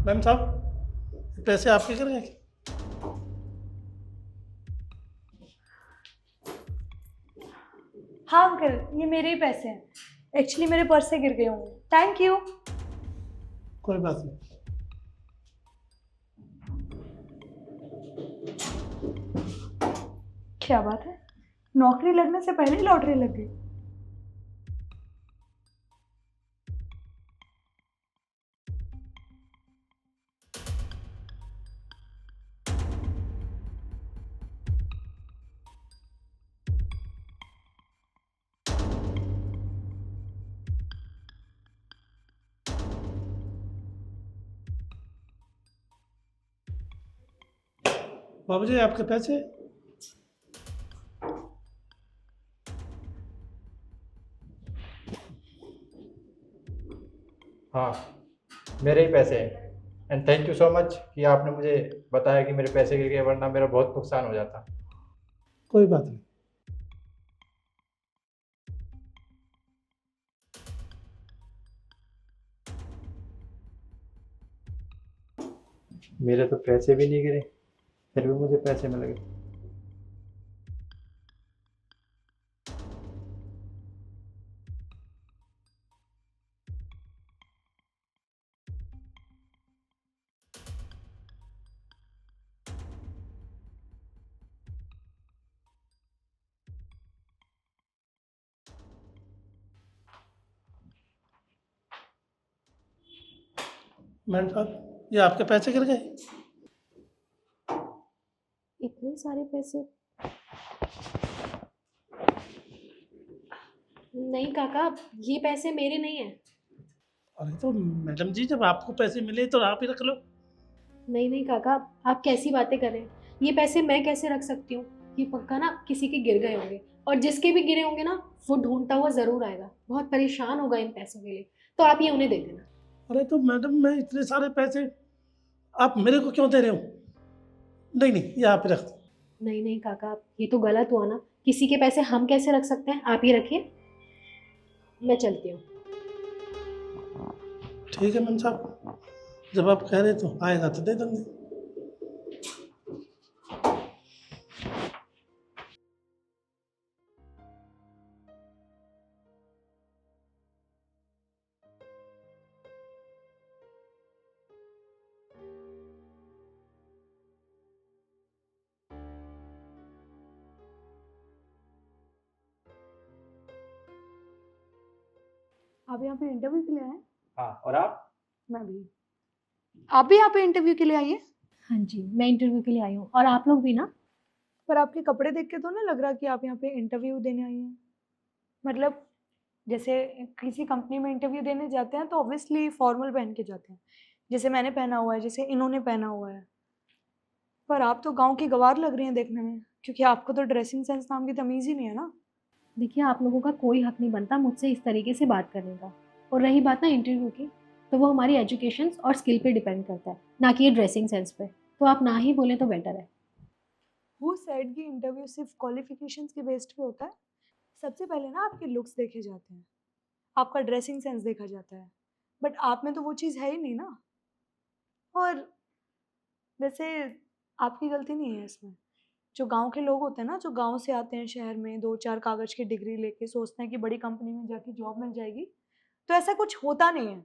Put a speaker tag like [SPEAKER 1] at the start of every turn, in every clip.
[SPEAKER 1] Ma'am साहब, पैसे आपके कर गए?
[SPEAKER 2] हाँ अंकल, ये मेरे ही पैसे हैं। एक्चुअली मेरे पर्स से गिर गए होंगे। Thank you.
[SPEAKER 1] कोई बात नहीं।
[SPEAKER 2] क्या बात है, नौकरी लगने से पहले ही लॉटरी लग गई।
[SPEAKER 1] बाबूजी, आपके पैसे?
[SPEAKER 3] हाँ, मेरे ही पैसे हैं। And thank you so much कि आपने मुझे बताया कि मेरे पैसे गिर गए, वरना मेरा बहुत नुकसान हो जाता।
[SPEAKER 1] कोई बात नहीं।
[SPEAKER 3] मेरे तो पैसे भी नहीं गिरे, फिर भी मुझे पैसे मिल गए।
[SPEAKER 1] मैम साहब, ये आपके पैसे गिर गए?
[SPEAKER 4] इतने सारे पैसे? नहीं काका, ये पैसे मेरे नहीं हैं।
[SPEAKER 1] अरे तो मैडम जी, जब आपको पैसे मिले तो आप ही रख लो।
[SPEAKER 4] नहीं नहीं काका, आप कैसी बातें कर रहे हैं? ये पैसे मैं कैसे रख सकती हूँ? ये पक्का ना किसी के गिर गए होंगे, और जिसके भी गिरे होंगे ना, वो ढूंढता हुआ जरूर आएगा, बहुत परेशान होगा इन पैसों के लिए। तो आप ये उन्हें दे देना।
[SPEAKER 1] अरे तो मैडम, मैं इतने सारे पैसे आप मेरे को क्यों दे रहे हो? नहीं नहीं, ये आप ही रख दो।
[SPEAKER 4] नहीं नहीं काका, ये तो गलत हुआ ना। किसी के पैसे हम कैसे रख सकते हैं? आप ही रखिए, मैं चलती हूँ।
[SPEAKER 1] ठीक है मैम साहब, जब आप कह रहे तो आएगा तो दे देंगे।
[SPEAKER 2] आप यहाँ पे इंटरव्यू के लिए आए हैं?
[SPEAKER 3] हाँ, और आप?
[SPEAKER 2] मैं भी। आप भी यहाँ पे इंटरव्यू के लिए आई हैं?
[SPEAKER 4] हाँ जी, मैं इंटरव्यू के लिए आई हूँ, और आप लोग भी ना।
[SPEAKER 2] पर आपके कपड़े देख के तो नहीं लग रहा कि आप यहाँ पे इंटरव्यू देने आई हैं। मतलब जैसे किसी कंपनी में इंटरव्यू देने जाते हैं तो ऑब्वियसली फॉर्मल पहन के जाते हैं, जैसे मैंने पहना हुआ है, जैसे इन्होंने पहना हुआ है। पर आप तो गांव की गवार लग रही हैं देखने में, क्योंकि आपको तो ड्रेसिंग सेंस नाम की तमीज़ ही नहीं है ना।
[SPEAKER 4] देखिए, आप लोगों का कोई हक नहीं बनता मुझसे इस तरीके से बात करने का। और रही बात ना इंटरव्यू की, तो वो हमारी एजुकेशन और स्किल पे डिपेंड करता है, ना कि ये ड्रेसिंग सेंस पे। तो आप ना ही बोलें तो बेटर है।
[SPEAKER 2] हु सेड कि इंटरव्यू सिर्फ क्वालिफिकेशंस के बेस्ड पे होता है? सबसे पहले ना आपके लुक्स देखे जाते हैं, आपका ड्रेसिंग सेंस देखा जाता है। बट आप में तो वो चीज़ है ही नहीं ना। और वैसे आपकी गलती नहीं है इसमें। जो गांव के लोग होते हैं ना, जो गांव से आते हैं शहर में, 2-4 कागज़ की डिग्री लेके सोचते हैं कि बड़ी कंपनी में जाके जॉब मिल जाएगी, तो ऐसा कुछ होता नहीं है।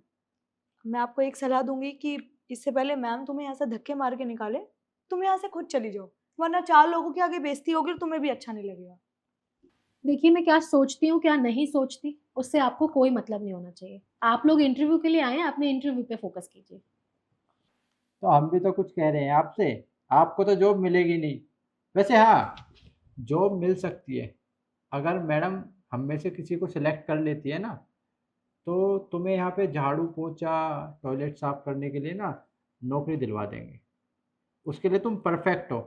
[SPEAKER 2] मैं आपको एक सलाह दूंगी कि इससे पहले मैम तुम्हें यहाँ से धक्के मार के निकाले, तुम यहाँ से खुद चली जाओ, वरना 4 लोगों के आगे बेइज्जती होगी और तुम्हें भी अच्छा नहीं लगेगा।
[SPEAKER 4] देखिए, मैं क्या सोचती हूँ क्या नहीं सोचती, उससे आपको कोई मतलब नहीं होना चाहिए। आप लोग इंटरव्यू के लिए आए हैं, अपने इंटरव्यू पे फोकस कीजिए।
[SPEAKER 3] तो हम भी तो कुछ कह रहे हैं आपसे। आपको तो जॉब मिलेगी नहीं। वैसे हाँ, जॉब मिल सकती है। अगर मैडम हम में से किसी को सिलेक्ट कर लेती है ना, तो तुम्हें यहाँ पे झाड़ू पोछा, टॉयलेट साफ करने के लिए ना नौकरी दिलवा देंगे। उसके लिए तुम परफेक्ट हो।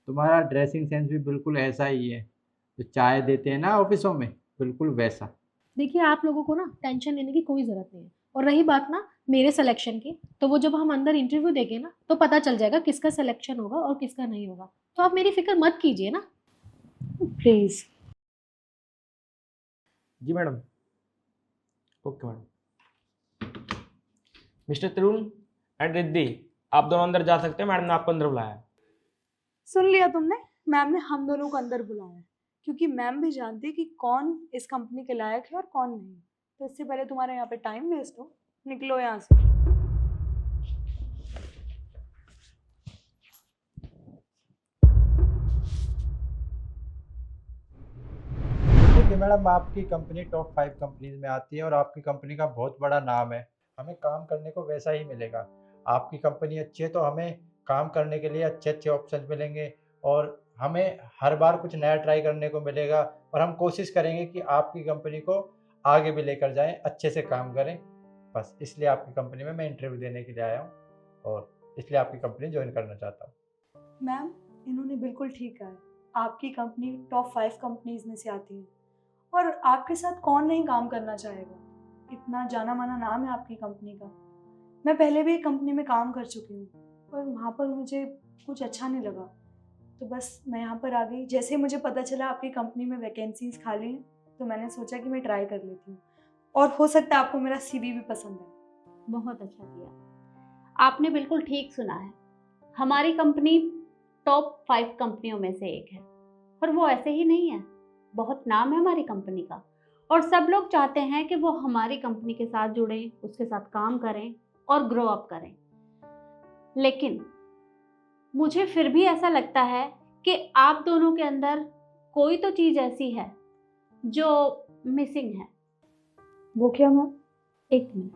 [SPEAKER 3] तुम्हारा ड्रेसिंग सेंस भी बिल्कुल ऐसा ही है, जो चाय देते हैं ना ऑफिसों में, बिल्कुल वैसा।
[SPEAKER 4] देखिए, आप लोगों को ना टेंशन लेने की कोई ज़रूरत नहीं है। और रही बात ना मेरे सिलेक्शन की, तो वो जब हम अंदर इंटरव्यू देंगे ना, तो पता चल जाएगा किसका सिलेक्शन होगा और किसका नहीं होगा। तो आप मेरी फिक्र मत कीजिए ना, प्लीज़।
[SPEAKER 5] जी madam. Okay madam. Mister Tarun, and Riddhi, आप दोनों अंदर जा सकते हैं, मैडम ने आपको अंदर बुलाया है।
[SPEAKER 2] सुन लिया तुमने, मैम ने हम दोनों को अंदर बुलाया है क्योंकि मैम भी जानती है कि कौन इस कंपनी के लायक है और कौन नहीं। तो इससे पहले तुम्हारा यहाँ पे टाइम वेस्ट हो, निकलो यहाँ से।
[SPEAKER 3] देखिए मैडम, आपकी कंपनी टॉप 5 कंपनीज में आती है और आपकी कंपनी का बहुत बड़ा नाम है। हमें काम करने को वैसा ही मिलेगा। आपकी कंपनी अच्छी है तो हमें काम करने के लिए अच्छे अच्छे ऑप्शन मिलेंगे और हमें हर बार कुछ नया ट्राई करने को मिलेगा और हम कोशिश करेंगे कि आपकी कंपनी को आगे भी लेकर जाएं, अच्छे से काम करें। बस इसलिए आपकी कंपनी में मैं इंटरव्यू देने के लिए आया हूँ और इसलिए आपकी कंपनी ज्वाइन करना चाहता हूँ।
[SPEAKER 2] मैम, इन्होंने बिल्कुल ठीक कहा है, आपकी कंपनी टॉप 5 कंपनीज में से आती है और आपके साथ कौन नहीं काम करना चाहेगा। इतना जाना माना नाम है आपकी कंपनी का। मैं पहले भी एक कंपनी में काम कर चुकी हूँ और वहाँ पर मुझे कुछ अच्छा नहीं लगा, तो बस मैं यहाँ पर आ गई। जैसे मुझे पता चला आपकी कंपनी में वैकेंसीज खाली हैं तो मैंने सोचा कि मैं ट्राई कर लेती हूँ और हो सकता है आपको मेरा CV भी पसंद है।
[SPEAKER 6] बहुत अच्छा किया, आपने बिल्कुल ठीक सुना है। हमारी कंपनी टॉप 5 कंपनियों में से एक है और वो ऐसे ही नहीं है, बहुत नाम है हमारी कंपनी का और सब लोग चाहते हैं कि वो हमारी कंपनी के साथ जुड़ें, उसके साथ काम करें और ग्रो अप करें। लेकिन मुझे फिर भी ऐसा लगता है कि आप दोनों के अंदर कोई तो चीज़ ऐसी है जो मिसिंग है।
[SPEAKER 2] वो क्या मैम?
[SPEAKER 6] एक मिनट,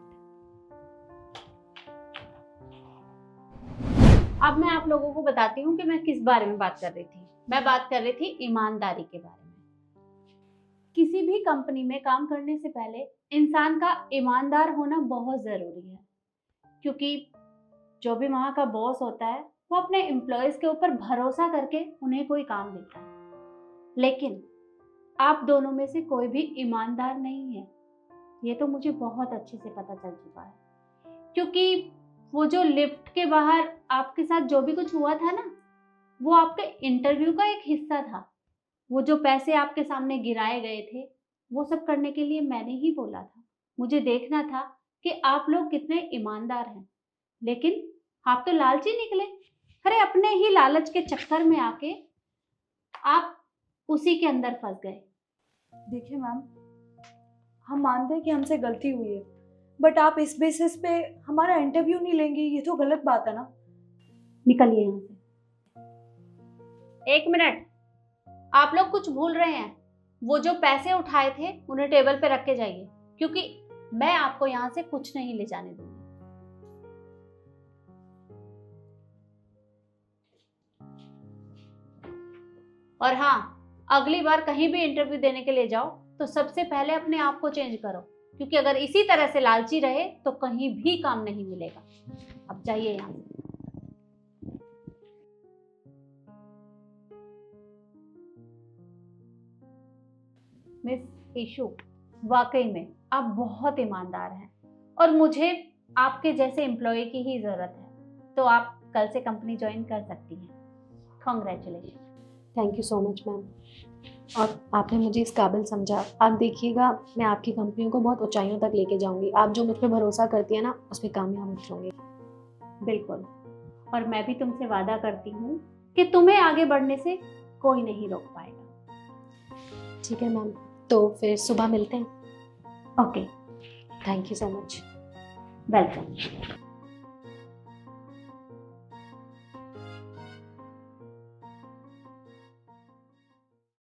[SPEAKER 6] अब मैं आप लोगों को बताती हूँ कि मैं किस बारे में बात कर रही थी। मैं बात कर रही थी ईमानदारी के बारे में। किसी भी कंपनी में काम करने से पहले इंसान का ईमानदार होना बहुत ज़रूरी है, क्योंकि जो भी वहाँ का बॉस होता है वो अपने एम्प्लॉयज़ के ऊपर भरोसा करके उन्हें कोई काम देता है। लेकिन आप दोनों में से कोई भी ईमानदार नहीं है, ये तो मुझे बहुत अच्छे से पता चल चुका है। क्योंकि वो जो लिफ्ट के बाहर आपके साथ जो भी कुछ हुआ था ना, वो आपके इंटरव्यू का एक हिस्सा था। वो जो पैसे आपके सामने गिराए गए थे, वो सब करने के लिए मैंने ही बोला था। मुझे देखना था कि आप लोग कितने ईमानदार हैं, लेकिन आप तो लालची निकले। अरे अपने ही लालच के चक्कर में आके आप उसी के अंदर फंस गए।
[SPEAKER 2] देखिए मैम, हम मानते हैं कि हमसे गलती हुई है, बट आप इस बेसिस पे हमारा इंटरव्यू नहीं लेंगे, ये तो गलत बात है ना।
[SPEAKER 6] निकलिए यहाँ से। एक मिनट, आप लोग कुछ भूल रहे हैं। वो जो पैसे उठाए थे उन्हें टेबल पे रख के जाइए, क्योंकि मैं आपको यहाँ से कुछ नहीं ले जाने दूंगी। और हाँ, अगली बार कहीं भी इंटरव्यू देने के लिए जाओ तो सबसे पहले अपने आप को चेंज करो, क्योंकि अगर इसी तरह से लालची रहे तो कहीं भी काम नहीं मिलेगा। अब जाइए यहाँ से। मिस ईशू, वाकई में आप बहुत ईमानदार हैं और मुझे आपके जैसे एम्प्लॉय की ही ज़रूरत है, तो आप कल से कंपनी ज्वाइन कर सकती हैं। Congratulation.
[SPEAKER 4] Thank you so much ma'am, और आपने मुझे इस काबिल समझा। आप देखिएगा, मैं आपकी कंपनी को बहुत ऊंचाइयों तक लेके जाऊंगी। आप जो मुझ पर भरोसा करती है ना, उस पर कामयाब होंगे।
[SPEAKER 6] बिल्कुल, और मैं भी तुमसे वादा करती हूँ कि तुम्हें आगे बढ़ने से कोई नहीं रोक पाएगा।
[SPEAKER 4] ठीक है मैम, तो फिर सुबह मिलते हैं।
[SPEAKER 6] Okay,
[SPEAKER 4] thank you so much.
[SPEAKER 6] Welcome.